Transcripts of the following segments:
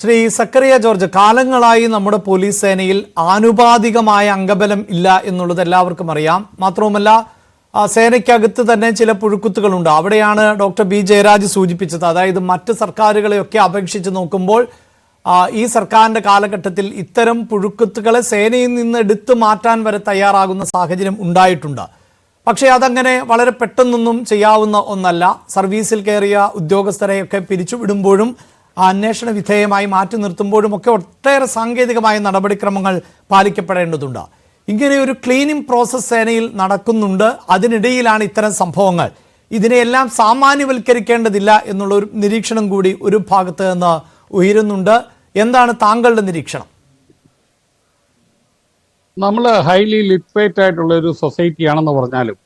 Shri Zacharia George, കാലങ്ങളായി നമ്മുടെ police സേനയിൽ ആനുപാതികമായ അംഗബലം ഇല്ല എന്നുള്ളത് എല്ലാവർക്കും അറിയാം. മാത്രവുമല്ല, സേനയ്ക്കകത്ത് തന്നെ ചില പുഴുക്കുത്തുകളുണ്ട്. അവിടെയാണ് ഡോക്ടർ ബി ജയരാജ് സൂചിപ്പിച്ചത്. അതായത് മറ്റ് സർക്കാരുകളെയൊക്കെ അപേക്ഷിച്ച് നോക്കുമ്പോൾ ഈ സർക്കാരിന്റെ കാലഘട്ടത്തിൽ ഇത്തരം പുഴുക്കുത്തുകളെ സേനയിൽ നിന്ന് എടുത്തു മാറ്റാൻ വരെ തയ്യാറാകുന്ന സാഹചര്യം ഉണ്ടായിട്ടുണ്ട്. പക്ഷേ അതങ്ങനെ വളരെ പെട്ടെന്നൊന്നും ചെയ്യാവുന്ന ഒന്നല്ല. സർവീസിൽ കയറിയ ഉദ്യോഗസ്ഥരെയൊക്കെ പിരിച്ചുവിടുമ്പോഴും അന്വേഷണ വിധേയമായി മാറ്റി നിർത്തുമ്പോഴും ഒക്കെ ഒട്ടേറെ സാങ്കേതികമായ നടപടിക്രമങ്ങൾ പാലിക്കപ്പെടേണ്ടതുണ്ട്. ഇങ്ങനെ ഒരു ക്ലീനിങ് പ്രോസസ് സേനയിൽ നടക്കുന്നുണ്ട്. അതിനിടയിലാണ് ഇത്തരം സംഭവങ്ങൾ. ഇതിനെയെല്ലാം സാമാന്യവൽക്കരിക്കേണ്ടതില്ല എന്നുള്ള ഒരു നിരീക്ഷണം കൂടി ഒരു ഭാഗത്ത് നിന്ന് ഉയരുന്നുണ്ട്. എന്താണ് താങ്കളുടെ നിരീക്ഷണം? നമ്മൾ ഹൈലി ലിറ്ററേറ്റ് ആയിട്ടുള്ള ഒരു സൊസൈറ്റി ആണെന്ന് പറഞ്ഞാലും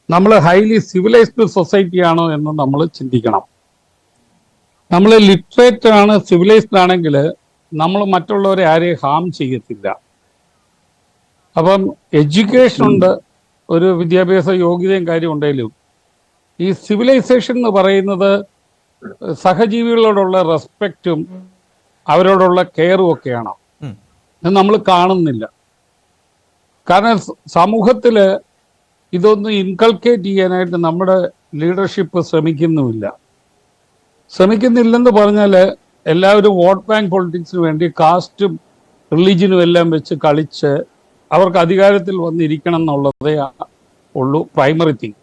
നമ്മൾ ഹൈലി സിവിലൈസ്ഡ് സൊസൈറ്റി ആണോ എന്ന് നമ്മൾ ചിന്തിക്കണം. നമ്മൾ ലിറ്ററേറ്റ് ആണ്, സിവിലൈസ്ഡ് ആണെങ്കിൽ നമ്മൾ മറ്റുള്ളവരെ ആരെയും ഹാം ചെയ്യത്തില്ല. അപ്പം എഡ്യൂക്കേഷൻ ഉണ്ട്, ഒരു വിദ്യാഭ്യാസ യോഗ്യതയും കാര്യം ഉണ്ടെങ്കിലും ഈ സിവിലൈസേഷൻ എന്ന് പറയുന്നത് സഹജീവികളോടുള്ള റെസ്പെക്റ്റും അവരോടുള്ള കെയറും ഒക്കെയാണ്. ഇത് നമ്മൾ കാണുന്നില്ല. കാരണം സമൂഹത്തിൽ ഇതൊന്നും ഇൻകൾക്കേറ്റ് ചെയ്യാനായിട്ട് നമ്മുടെ ലീഡർഷിപ്പ് ശ്രമിക്കുന്നില്ലെന്ന് പറഞ്ഞാൽ എല്ലാവരും വോട്ട് ബാങ്ക് പൊളിറ്റിക്സിന് വേണ്ടി കാസ്റ്റും റിലീജിയനും എല്ലാം വെച്ച് കളിച്ച് അവർക്ക് അധികാരത്തിൽ വന്നിരിക്കണം എന്നുള്ളതേ ഉള്ളൂ പ്രൈമറി തിങ്.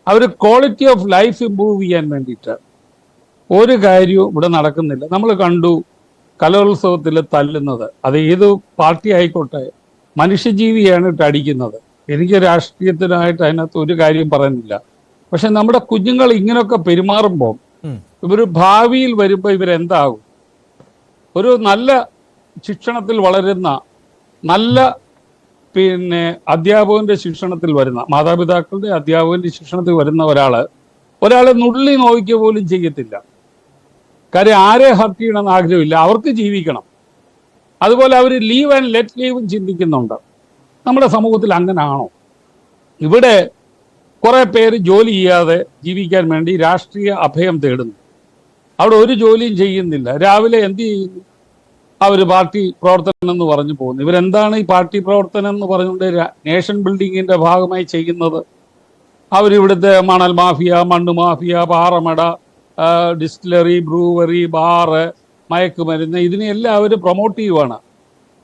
അവർ ക്വാളിറ്റി ഓഫ് ലൈഫ് ഇമ്പ്രൂവ് ചെയ്യാൻ വേണ്ടിയിട്ട് ഒരു കാര്യവും ഇവിടെ നടക്കുന്നില്ല. നമ്മൾ കണ്ടു കലോത്സവത്തിൽ തല്ലുന്നത്, അത് ഏത് പാർട്ടി ആയിക്കോട്ടെ, മനുഷ്യജീവിയാണ് ഇട്ട് അടിക്കുന്നത്. എനിക്ക് രാഷ്ട്രീയത്തിനായിട്ട് അതിനകത്ത് ഒരു കാര്യം പറയുന്നില്ല. പക്ഷെ നമ്മുടെ കുഞ്ഞുങ്ങൾ ഇങ്ങനെയൊക്കെ പെരുമാറുമ്പോൾ ഇവർ ഭാവിയിൽ വരുമ്പോൾ ഇവരെന്താകും? ഒരു നല്ല ശിക്ഷണത്തിൽ വളരുന്ന, നല്ല അധ്യാപകന്റെ ശിക്ഷണത്തിൽ വരുന്ന, മാതാപിതാക്കളുടെ അധ്യാപകന്റെ ശിക്ഷണത്തിൽ വരുന്ന ഒരാളെ നുള്ളി നോക്കുക പോലും ചെയ്യത്തില്ല. കാര്യം ആരെ ഹർട്ട് ചെയ്യണമെന്ന് ആഗ്രഹമില്ല, അവർക്ക് ജീവിക്കണം. അതുപോലെ അവർ ലീവ് ആൻഡ് ലെറ്റ് ലീവും ചിന്തിക്കുന്നുണ്ട്. നമ്മുടെ സമൂഹത്തിൽ അങ്ങനെ ആണോ? ഇവിടെ കുറെ പേര് ജോലി ചെയ്യാതെ ജീവിക്കാൻ വേണ്ടി രാഷ്ട്രീയ അഭയം തേടുന്നു. അവിടെ ഒരു ജോലിയും ചെയ്യുന്നില്ല. രാവിലെ എന്ത് ചെയ്യുന്നു? അവർ പാർട്ടി പ്രവർത്തനം എന്ന് പറഞ്ഞു പോകുന്നു. ഇവരെന്താണ് ഈ പാർട്ടി പ്രവർത്തനം എന്ന് പറഞ്ഞുകൊണ്ട് നേഷൻ ബിൽഡിങ്ങിന്റെ ഭാഗമായി ചെയ്യുന്നത്? അവരിവിടുത്തെ മണൽ മാഫിയ, മണ്ണ് മാഫിയ, പാറമട, ഡിസ്റ്റിലറി, ബ്രൂവറി, ബാറ്, മയക്കുമരുന്ന്, ഇതിനെല്ലാം അവർ പ്രൊമോട്ട് ചെയ്യുവാണ്.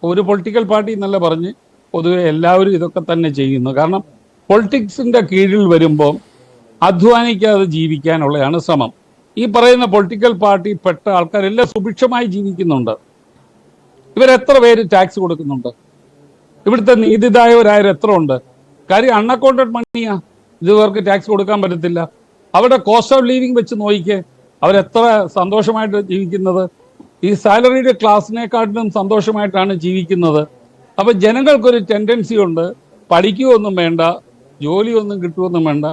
ഒരു പൊളിറ്റിക്കൽ പാർട്ടി എന്നല്ല പറഞ്ഞ് പൊതുവെ എല്ലാവരും ഇതൊക്കെ തന്നെ ചെയ്യുന്നു. കാരണം പൊളിറ്റിക്സിന്റെ കീഴിൽ വരുമ്പോൾ അധ്വാനിക്കാതെ ജീവിക്കാനുള്ളതാണ് ശ്രമം. ഈ പറയുന്ന പൊളിറ്റിക്കൽ പാർട്ടി പെട്ട ആൾക്കാരെല്ലാം സുഭിക്ഷമായി ജീവിക്കുന്നുണ്ട്. ഇവരെത്ര പേര് ടാക്സ് കൊടുക്കുന്നുണ്ട്? ഇവിടുത്തെ നീതിദായകരായ എത്ര ഉണ്ട്? കാര്യം അൺഅക്കൗണ്ടഡ് മണിയാ, ഇവർക്ക് ടാക്സ് കൊടുക്കാൻ പറ്റത്തില്ല. അവിടെ കോസ്റ്റ് ഓഫ് ലിവിങ് വെച്ച് നോക്കിക്കേ, അവരെത്ര സന്തോഷമായിട്ട് ജീവിക്കുന്നത്. ഈ സാലറിയുടെ ക്ലാസ്സിനെക്കാട്ടിലും സന്തോഷമായിട്ടാണ് ജീവിക്കുന്നത്. അപ്പൊ ജനങ്ങൾക്കൊരു ടെൻഡൻസി ഉണ്ട്, പഠിക്കുകയൊന്നും വേണ്ട, ജോലിയൊന്നും കിട്ടുമൊന്നും വേണ്ട,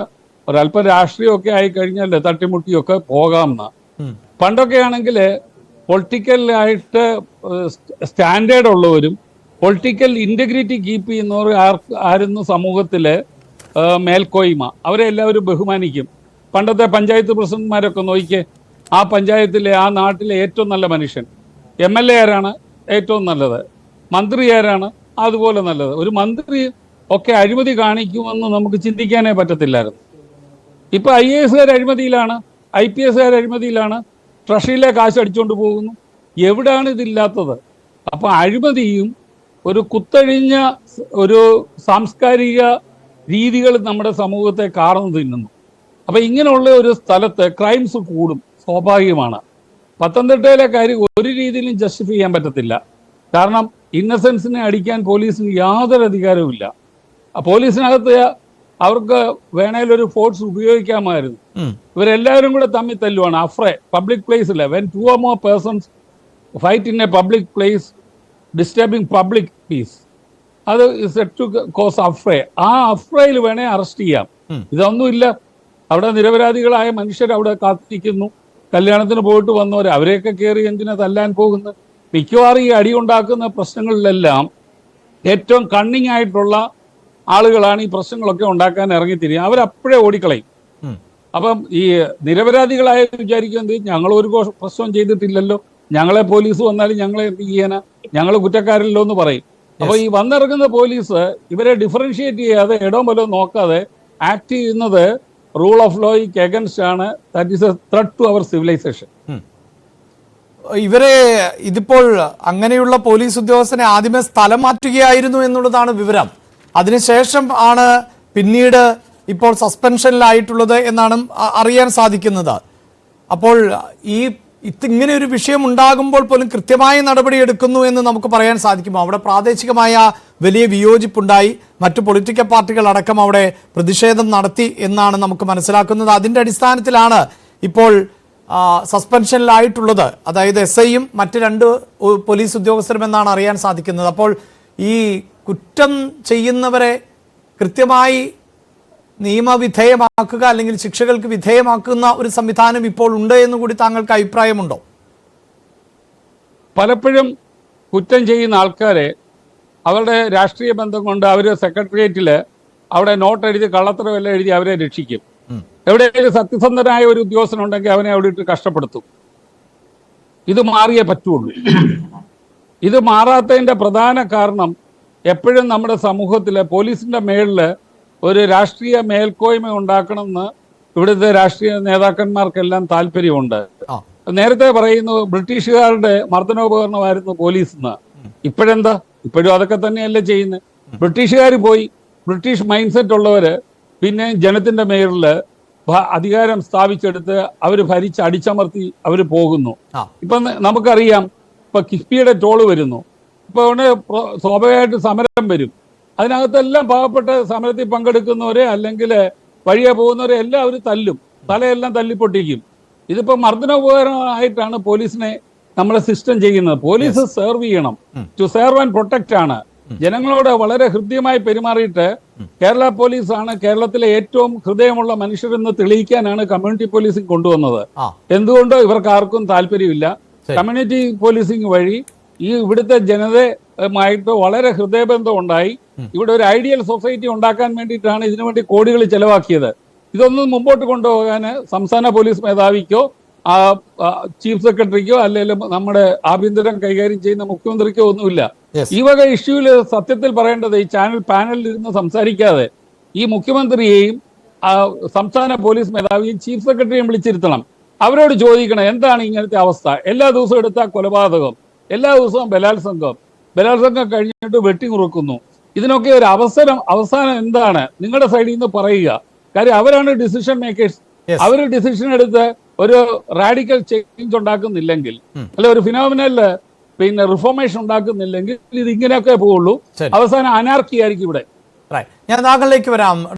ഒരല്പം രാഷ്ട്രീയമൊക്കെ ആയിക്കഴിഞ്ഞാൽ തട്ടിമുട്ടിയൊക്കെ പോകാമെന്ന. പണ്ടൊക്കെ ആണെങ്കിൽ പൊളിറ്റിക്കലായിട്ട് സ്റ്റാൻഡേർഡ് ഉള്ളവരും പൊളിറ്റിക്കൽ ഇന്റഗ്രിറ്റി കീപ്പ് ചെയ്യുന്നവർ ആയിരുന്നു സമൂഹത്തിലെ മേൽക്കോയ്മ. അവരെ എല്ലാവരും ബഹുമാനിക്കും. പണ്ടത്തെ പഞ്ചായത്ത് പ്രസിഡന്റ്മാരൊക്കെ നോക്കിക്കേ, ആ പഞ്ചായത്തിലെ, ആ നാട്ടിലെ ഏറ്റവും നല്ല മനുഷ്യൻ. MLA ആരാണ്? ഏറ്റവും നല്ലത്. മന്ത്രി ആരാണ്? അതുപോലെ നല്ലത്. ഒരു മന്ത്രി ഒക്കെ അഴിമതി കാണിക്കുമെന്ന് നമുക്ക് ചിന്തിക്കാനേ പറ്റത്തില്ലായിരുന്നു. ഇപ്പൊ IAS അഴിമതിയിലാണ്, IPS അഴിമതിയിലാണ്, ട്രഷറിയിലെ കാശ് അടിച്ചുകൊണ്ട് പോകുന്നു. എവിടെയാണ് ഇതില്ലാത്തത്? അപ്പൊ അഴിമതിയും ഒരു കുത്തഴിഞ്ഞ ഒരു സാംസ്കാരിക രീതികൾ നമ്മുടെ സമൂഹത്തെ കാർന്നു തിന്നുന്നു. അപ്പൊ ഇങ്ങനെയുള്ള ഒരു സ്ഥലത്ത് ക്രൈംസ് കൂടും, സ്വാഭാവികമാണ്. പത്തനംതിട്ടയിലെ കാര്യം ഒരു രീതിയിലും ജസ്റ്റിഫൈ ചെയ്യാൻ പറ്റത്തില്ല. കാരണം ഇന്നസെൻസിനെ അടിക്കാൻ പോലീസിന് യാതൊരു അധികാരവുമില്ല. പോലീസിനകത്ത് അവർക്ക് വേണേലൊരു ഫോഴ്സ് ഉപയോഗിക്കാമായിരുന്നു. ഇവരെല്ലാവരും കൂടെ തമ്മിൽ തല്ലുവാണ്. അഫ്രേ, public പ്ലേസിലെ when 2 or more persons fight in a public place disturbing public peace, അത് സെറ്റ് ടു കോസ് അഫ്രേ. ആ അഫ്രയിൽ വേണേ അറസ്റ്റ് ചെയ്യാം. ഇതൊന്നുമില്ല. അവിടെ നിരപരാധികളായ മനുഷ്യർ അവിടെ കാത്തിരിക്കുന്നു. കല്യാണത്തിന് പോയിട്ട് വന്നവർ, അവരെയൊക്കെ കയറി എന്തിനാ തല്ലാൻ പോകുന്നത്? മിക്കവാറും ഈ അടിയുണ്ടാക്കുന്ന പ്രശ്നങ്ങളിലെല്ലാം ഏറ്റവും കണ്ണിങ് ആയിട്ടുള്ള ആളുകളാണ് ഈ പ്രശ്നങ്ങളൊക്കെ ഉണ്ടാക്കാൻ ഇറങ്ങിത്തിരിക്കുക. അവരപ്പോഴേ ഓടിക്കളയും. അപ്പം ഈ നിരപരാധികളായ വിചാരിക്കുന്നത് ഞങ്ങൾ ഒരു പ്രശ്നവും ചെയ്തിട്ടില്ലല്ലോ, ഞങ്ങളെ പോലീസ് വന്നാലും ഞങ്ങളെ എന്ത് ചെയ്യാനാ, ഞങ്ങൾ കുറ്റക്കാരല്ലോ എന്ന് പറയും. അപ്പൊ ഈ വന്നിറങ്ങുന്ന പോലീസ് ഇവരെ ഡിഫറൻഷിയേറ്റ് ചെയ്യാതെ ഇടവും വല്ലതും നോക്കാതെ ആക്ട് ചെയ്യുന്നത് റൂൾ ഓഫ് ലോയ്ക്ക് അഗൻസ്റ്റ് ആണ്. That is a threat to our civilisation. ഇവരെ ഇതിപ്പോൾ അങ്ങനെയുള്ള പോലീസ് ഉദ്യോഗസ്ഥനെ ആദ്യമേ സ്ഥലം മാറ്റുകയായിരുന്നു എന്നുള്ളതാണ് വിവരം. അതിനുശേഷം ആണ് പിന്നീട് ഇപ്പോൾ സസ്പെൻഷനിലായിട്ടുള്ളത് എന്നാണ് അറിയാൻ സാധിക്കുന്നത്. അപ്പോൾ ഇങ്ങനെ ഒരു വിഷയം ഉണ്ടാകുമ്പോൾ പോലും കൃത്യമായ നടപടി എടുക്കുന്നു എന്ന് നമുക്ക് പറയാൻ സാധിക്കുമോ? അവിടെ പ്രാദേശികമായ വലിയ വിയോജിപ്പുണ്ടായി, മറ്റു പൊളിറ്റിക്കൽ പാർട്ടികൾ അടക്കം അവിടെ പ്രതിഷേധം നടത്തി എന്നാണ് നമുക്ക് മനസ്സിലാക്കുന്നത്. അതിൻ്റെ അടിസ്ഥാനത്തിലാണ് ഇപ്പോൾ സസ്പെൻഷനിലായിട്ടുള്ളത്, അതായത് SIയും മറ്റ് 2 പോലീസ് ഉദ്യോഗസ്ഥരും എന്നാണ് അറിയാൻ സാധിക്കുന്നത്. അപ്പോൾ ഈ കുറ്റം ചെയ്യുന്നവരെ കൃത്യമായി നിയമവിധേയമാക്കുക അല്ലെങ്കിൽ ശിക്ഷകൾക്ക് വിധേയമാക്കുന്ന ഒരു സംവിധാനം ഇപ്പോൾ ഉണ്ട് എന്ന് കൂടി താങ്കൾക്ക് അഭിപ്രായമുണ്ടോ? പലപ്പോഴും കുറ്റം ചെയ്യുന്ന ആൾക്കാരെ അവരുടെ രാഷ്ട്രീയ ബന്ധം കൊണ്ട് അവർ സെക്രട്ടേറിയറ്റിൽ അവിടെ നോട്ട് എഴുതി കള്ളത്തരമെല്ലാം എഴുതി അവരെ രക്ഷിക്കും. എവിടെയെങ്കിലും സത്യസന്ധനായ ഒരു ഉദ്യോഗസ്ഥനുണ്ടെങ്കിൽ അവനെ അവിടെ ഇട്ട് കഷ്ടപ്പെടുത്തും. ഇത് മാറിയേ പറ്റുള്ളൂ. ഇത് മാറാത്തതിൻ്റെ പ്രധാന കാരണം എപ്പോഴും നമ്മുടെ സമൂഹത്തിലെ പോലീസിന്റെ മേളിൽ ഒരു രാഷ്ട്രീയ മേൽക്കോയ്മ ഉണ്ടാക്കണമെന്ന് ഇവിടുത്തെ രാഷ്ട്രീയ നേതാക്കന്മാർക്കെല്ലാം താല്പര്യമുണ്ട്. നേരത്തെ പറയുന്നു ബ്രിട്ടീഷുകാരുടെ മർദ്ദനോപകരണമായിരുന്നു പോലീസ് എന്ന്. ഇപ്പോഴെന്താ? ഇപ്പോഴും അതൊക്കെ തന്നെയല്ലേ ചെയ്യുന്നത്. ബ്രിട്ടീഷുകാർ പോയി, ബ്രിട്ടീഷ് മൈൻഡ് സെറ്റ് ഉള്ളവര് പിന്നെ ജനത്തിന്റെ മേളിൽ അധികാരം സ്ഥാപിച്ചെടുത്ത് അവർ ഭരിച്ച് അടിച്ചമർത്തി അവർ പോകുന്നു. ഇപ്പൊ നമുക്കറിയാം, ഇപ്പൊ കിഫ്ബിയുടെ ടോള് വരുന്നു, ഇപ്പൊ സ്വാഭാവികമായിട്ട് സമരം വരും. അതിനകത്തെല്ലാം പാവപ്പെട്ട സമരത്തിൽ പങ്കെടുക്കുന്നവരെ അല്ലെങ്കിൽ വഴിയെ പോകുന്നവരെ എല്ലാം അവർ തല്ലും, തലയെല്ലാം തല്ലിപ്പൊട്ടിക്കും. ഇതിപ്പോ മർദ്ദനോപകരണമായിട്ടാണ് പോലീസിനെ നമ്മളെ സിസ്റ്റം ചെയ്യുന്നത്. പോലീസ് സെർവ് ചെയ്യണം, ടു സെർവ് ആൻഡ് പ്രൊട്ടക്റ്റ് ആണ്. ജനങ്ങളോട് വളരെ ഹൃദ്യമായി പെരുമാറിയിട്ട് കേരള പോലീസാണ് കേരളത്തിലെ ഏറ്റവും ഹൃദയമുള്ള മനുഷ്യരെന്ന് തെളിയിക്കാനാണ് കമ്മ്യൂണിറ്റി പോലീസിംഗ് കൊണ്ടുവന്നത്. എന്തുകൊണ്ടോ ഇവർക്ക് ആർക്കും താല്പര്യമില്ല. കമ്മ്യൂണിറ്റി പോലീസിംഗ് വഴി ഈ ഇവിടുത്തെ ജനതയുമായിട്ട് വളരെ ഹൃദയബന്ധം ഉണ്ടായി. ഇവിടെ ഒരു ഐഡിയൽ സൊസൈറ്റി ഉണ്ടാക്കാൻ വേണ്ടിയിട്ടാണ് ഇതിനുവേണ്ടി കോടികൾ ചെലവാക്കിയത്. ഇതൊന്നും മുമ്പോട്ട് കൊണ്ടുപോകാൻ സംസ്ഥാന പോലീസ് മേധാവിക്കോ ചീഫ് സെക്രട്ടറിക്കോ അല്ലെങ്കിൽ നമ്മുടെ ആഭ്യന്തരം കൈകാര്യം ചെയ്യുന്ന മുഖ്യമന്ത്രിക്കോ ഒന്നുമില്ല. ഈ വക ഇഷ്യൂവിൽ സത്യത്തിൽ പറയേണ്ടത് ഈ പാനലിൽ ഇരുന്ന് സംസാരിക്കാതെ ഈ മുഖ്യമന്ത്രിയെയും സംസ്ഥാന പോലീസ് മേധാവിയും ചീഫ് സെക്രട്ടറിയും വിളിച്ചിരുത്തണം. അവരോട് ചോദിക്കണം എന്താണ് ഇങ്ങനത്തെ അവസ്ഥ. എല്ലാ ദിവസവും എടുത്താൽ കൊലപാതകം, എല്ലാ ദിവസവും ബലാത്സംഗം കഴിഞ്ഞിട്ട് വെട്ടിമുറുക്കുന്നു. ഇതിനൊക്കെ ഒരു അവസാനം എന്താണ് നിങ്ങളുടെ സൈഡിൽ നിന്ന് പറയുക. കാര്യം അവരാണ് ഡിസിഷൻ മേക്കേഴ്സ്. അവർ ഡിസിഷൻ എടുത്ത് ഒരു റാഡിക്കൽ ചേഞ്ച് ഉണ്ടാക്കുന്നില്ലെങ്കിൽ, അല്ലെ ഒരു ഫിനോമിനൽ റിഫോർമേഷൻ ഉണ്ടാക്കുന്നില്ലെങ്കിൽ ഇത് ഇങ്ങനെയൊക്കെ പോവുള്ളൂ. അവസാനം അനാർക്കി ആയിരിക്കും ഇവിടെ. ഞാൻ താങ്കളിലേക്ക് വരാം.